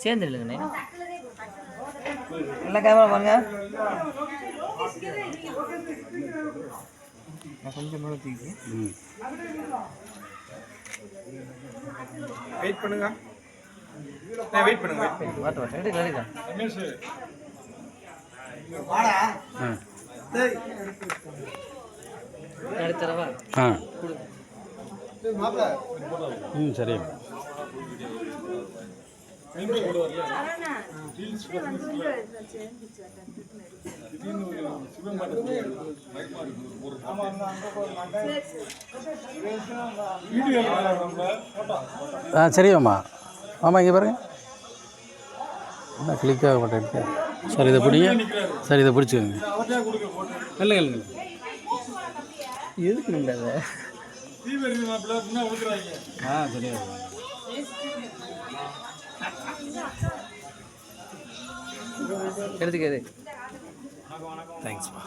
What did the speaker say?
சேர்ந்து இல்லைங்கண்ணே நல்லா கேமரா பாருங்க கொஞ்சம் மேலே தூக்கி வெயிட் பண்ணுங்க வெயிட் பண்ணுங்க வாட்டு எடுக்க எடுத்துறவா சரி சரியாம்மா ஆமாம் இங்கே பாருங்க என்ன கிளிக் ஆக மாட்டேன் சார் இதை பிடிங்க சார் இதை பிடிச்சிக்கோங்க இல்லை இல்லை எதுக்கு இல்லை சரியா எடுத்துக்காது தேங்க்ஸ்ப்பா